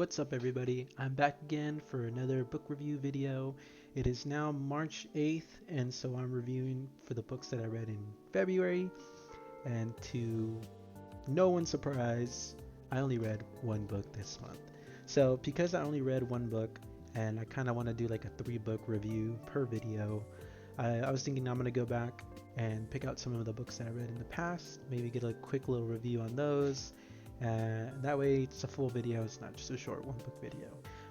What's up everybody? I'm back again for another book review video. It is now March 8th and so I'm reviewing for the books that I read in February, and to no one's surprise, I only read one book this month. So because I only read one book and I kind of want to do like a 3 book review per video, I was thinking I'm going to go back and pick out some of the books that I read in the past, maybe get a quick little review on those. That way it's a full video, it's not just a short 1 book video.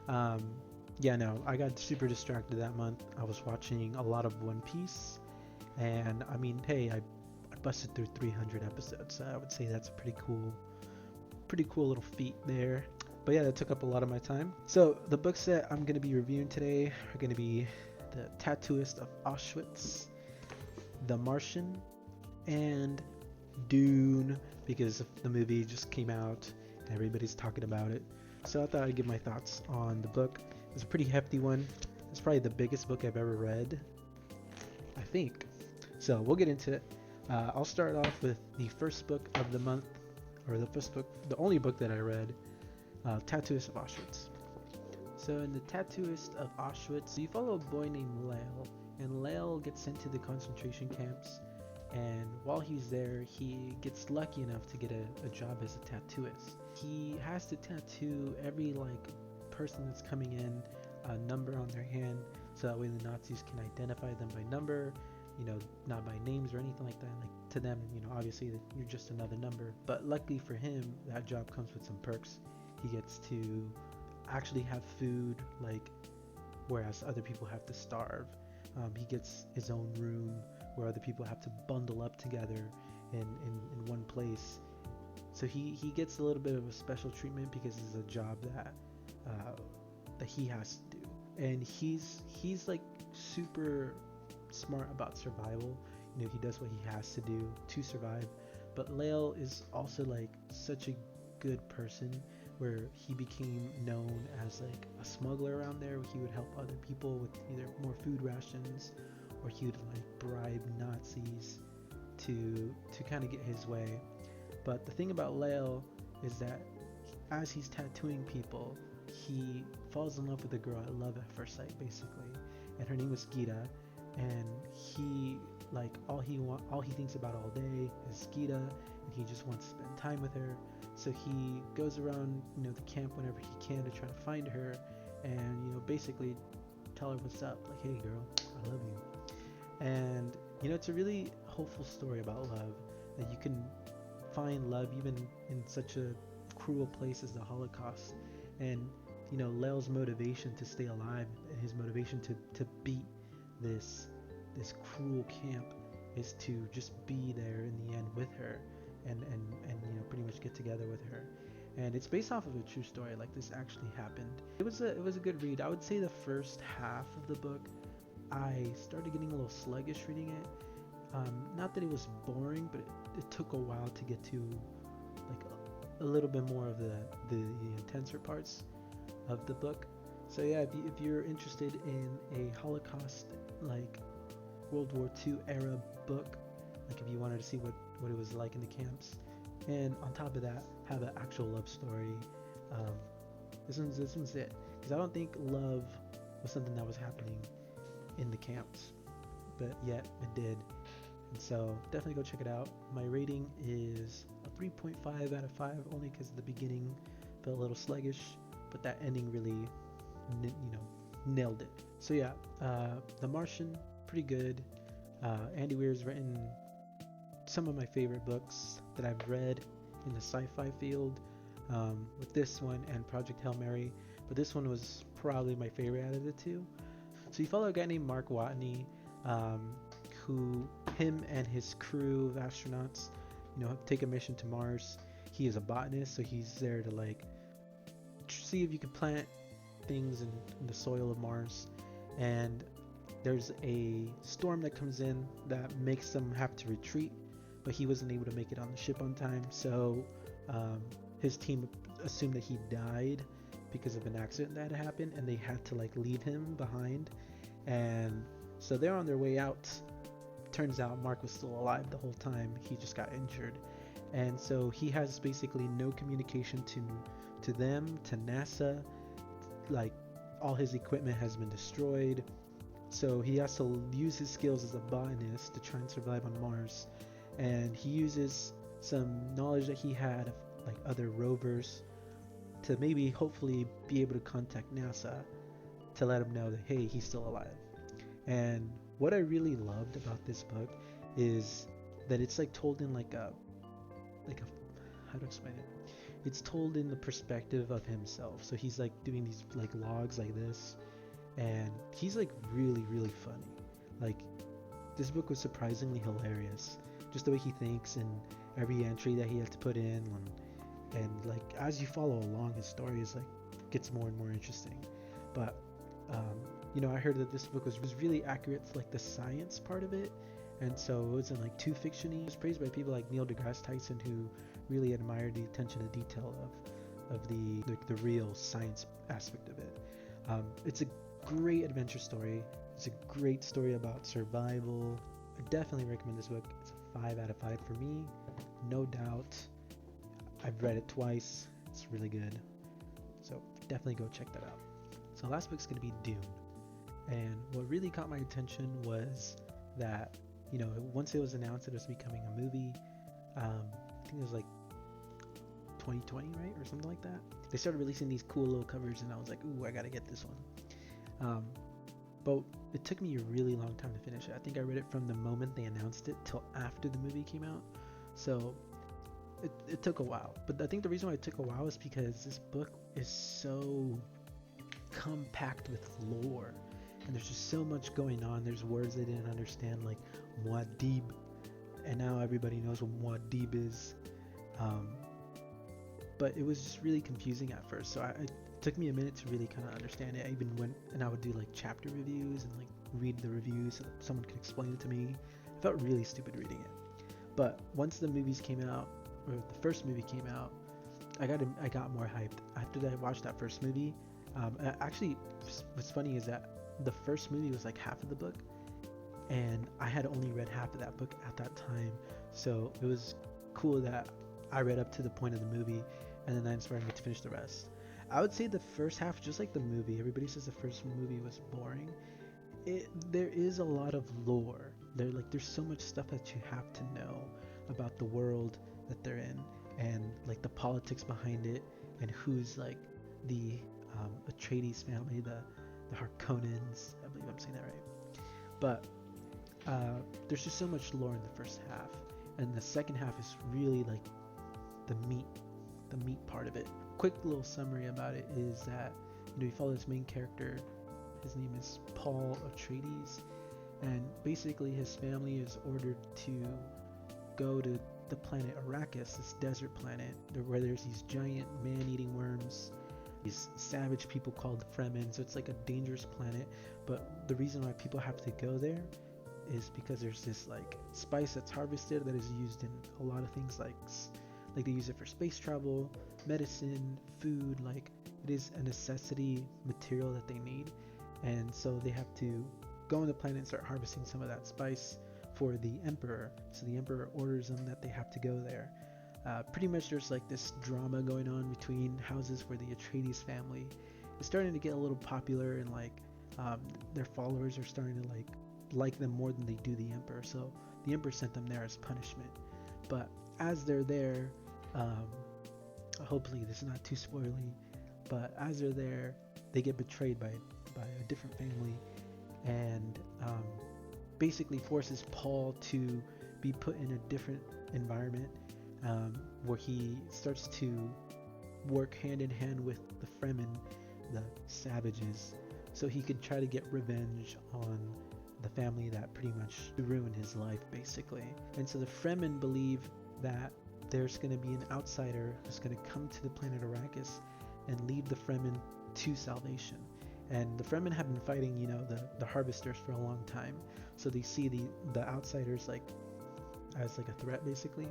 Um, yeah, no, I got super distracted that month. I was watching a lot of One Piece, and I mean, hey, I busted through 300 episodes, so I would say that's a pretty cool little feat there. But yeah, that took up a lot of my time. So the books that I'm going to be reviewing today are going to be The Tattooist of Auschwitz, The Martian, and Dune, because the movie just came out and everybody's talking about it. So I thought I'd give my thoughts on the book. It's a pretty hefty one. It's probably the biggest book I've ever read, I think. So we'll get into it. I'll start off with the first book of the month, or the only book that I read, Tattooist of Auschwitz. So in The Tattooist of Auschwitz, you follow a boy named Lael, and Lael gets sent to the concentration camps, and while he's there he gets lucky enough to get a job as a tattooist. He has to tattoo every person that's coming in a number on their hand, so that way the Nazis can identify them by number, not by names or anything like that. Like, to them, obviously you're just another number, but luckily for him that job comes with some perks. He gets to actually have food, whereas other people have to starve. He gets his own room where other people have to bundle up together in one place. So he gets a little bit of a special treatment because it's a job that he has to do, and he's like super smart about survival. He does what he has to do to survive. But Lael is also such a good person, where he became known as a smuggler around there. He would help other people with either more food rations, or he would bribe Nazis to kind of get his way. But the thing about Lael is that as he's tattooing people, he falls in love with a girl at love at first sight, basically, and her name was Gita. And he all he thinks about all day is Gita, and he just wants to spend time with her. So he goes around the camp whenever he can to try to find her, and basically tell her what's up, like, hey girl, I love you. And it's a really hopeful story about love, that you can find love even in such a cruel place as the Holocaust. And Lael's motivation to stay alive, and his motivation to beat this cruel camp, is to just be there in the end with her, and pretty much get together with her. And it's based off of a true story. This actually happened. It was a good read. I would say the first half of the book I started getting a little sluggish reading it. Not that it was boring, but it took a while to get to a little bit more of the intenser parts of the book. So yeah, if you're interested in a Holocaust, World War II era book, if you wanted to see what it was like in the camps, and on top of that have an actual love story, this one's it. Because I don't think love was something that was happening in the camps, but yet it did. And so definitely go check it out. My rating is a 3.5 out of 5, only because the beginning felt a little sluggish, but that ending really nailed it. So yeah, The Martian, pretty good. Andy Weir's written some of my favorite books that I've read in the sci-fi field, with this one and Project Hail Mary, but this one was probably my favorite out of the two. So you follow a guy named Mark Watney, who him and his crew of astronauts take a mission to Mars. He is a botanist, so he's there to see if you can plant things in the soil of Mars. And there's a storm that comes in that makes them have to retreat, but he wasn't able to make it on the ship on time. So his team assumed that he died because of an accident that happened, and they had to leave him behind. And so they're on their way out. Turns out Mark was still alive the whole time. He just got injured, and so he has basically no communication to them, to NASA, like all his equipment has been destroyed. So he has to use his skills as a botanist to try and survive on Mars. And he uses some knowledge that he had of like other rovers to maybe hopefully be able to contact NASA to let him know that hey, he's still alive. And what I really loved about this book is that it's like told in like a how to explain it? It's told in the perspective of himself. So he's like doing these like logs like this, and he's like really funny. Like this book was surprisingly hilarious, just the way he thinks and every entry that he had to put in, and like as you follow along, his story is like gets more and more interesting. But you know, I heard that this book was really accurate to like the science part of it, and so it wasn't like too fictiony. It was praised by people like Neil deGrasse Tyson, who really admired the attention to detail of the real science aspect of it. It's a great adventure story. It's a great story about survival. I definitely recommend this book. It's a 5 out of 5 for me, no doubt. I've read it twice. It's really good. So definitely go check that out. So the last book's going to be Dune. And what really caught my attention was that, you know, once it was announced that it was becoming a movie, I think it was like 2020, right? Or something like that. They started releasing these cool little covers and I was like, ooh, I gotta get this one. But it took me a really long time to finish it. I think I read it from the moment they announced it till after the movie came out. So it took a while. But I think the reason why it took a while is because this book is so compact with lore. And there's just so much going on. There's words I didn't understand, like Muad'Dib. And now everybody knows what Muad'Dib is. But it was just really confusing at first. So it took me a minute to really kind of understand it. I even went and I would do like chapter reviews and like read the reviews so that someone could explain it to me. I felt really stupid reading it. But once the movies came out, or the first movie came out, I got more hyped. After I watched that first movie, actually, what's funny is that the first movie was like half of the book, and I had only read half of that book at that time. So it was cool that I read up to the point of the movie, and then that inspired me to finish the rest. I would say the first half, just like the movie, everybody says the first movie was boring. There is a lot of lore. There's so much stuff that you have to know about the world that they're in, and like the politics behind it, and who's like the Atreides family, the Harkonnens. I believe I'm saying that right. But there's just so much lore in the first half, and the second half is really like the meat part of it. Quick little summary about it is that, you know, you follow this main character. His name is Paul Atreides, and basically his family is ordered to go to the planet Arrakis, this desert planet where there's these giant man-eating worms, these savage people called Fremen. So it's like a dangerous planet, but the reason why people have to go there is because there's this like spice that's harvested that is used in a lot of things, like they use it for space travel, medicine, food. Like it is a necessity material that they need, and so they have to go on the planet and start harvesting some of that spice for the Emperor. So the Emperor orders them that they have to go there. Pretty much there's like this drama going on between houses where the Atreides family is starting to get a little popular, and like their followers are starting to like them more than they do the Emperor. So the Emperor sent them there as punishment. But as they're there, hopefully this is not too spoily, but as they're there, they get betrayed by a different family, and basically forces Paul to be put in a different environment, where he starts to work hand in hand with the Fremen, the savages, so he could try to get revenge on the family that pretty much ruined his life, basically. And so the Fremen believe that there's going to be an outsider who's going to come to the planet Arrakis and lead the Fremen to salvation. And the Fremen have been fighting, you know, the harvesters for a long time. So they see the outsiders like as like a threat, basically.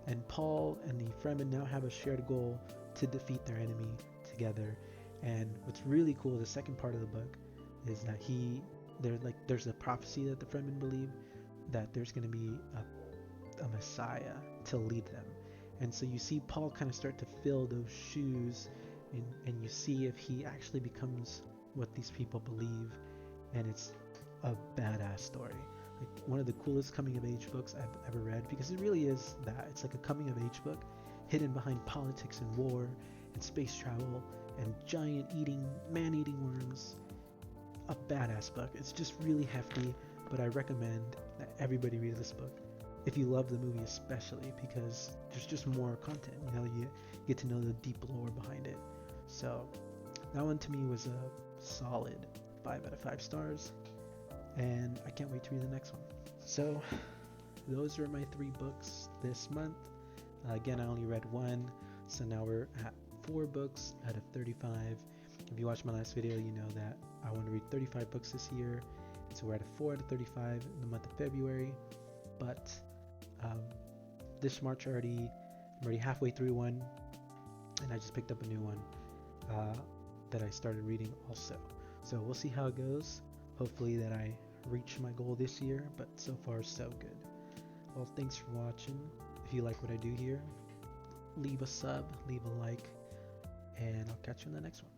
And Paul and the Fremen now have a shared goal to defeat their enemy together. And what's really cool, the second part of the book, is that there's a prophecy that the Fremen believe that there's going to be a Messiah to lead them. And so you see Paul kind of start to fill those shoes and you see if he actually becomes what these people believe, and it's a badass story. Like one of the coolest coming of age books I've ever read, because it really is that. It's like a coming of age book hidden behind politics and war and space travel and giant man-eating worms. A badass book. It's just really hefty, but I recommend that everybody read this book. If you love the movie especially, because there's just more content, you get to know the deep lore behind it. So that one to me was a solid 5 out of 5 stars, and I can't wait to read the next one. So those are my 3 books this month. Again, I only read 1, so now we're at 4 books out of 35. If you watched my last video, you know that I want to read 35 books this year, so we're at a 4 out of 35 in the month of February. But this March I'm already halfway through one, and I just picked up a new one that I started reading also. So we'll see how it goes. Hopefully that I reach my goal this year, but so far so good. Well, thanks for watching. If you like what I do here, leave a sub, leave a like, and I'll catch you in the next one.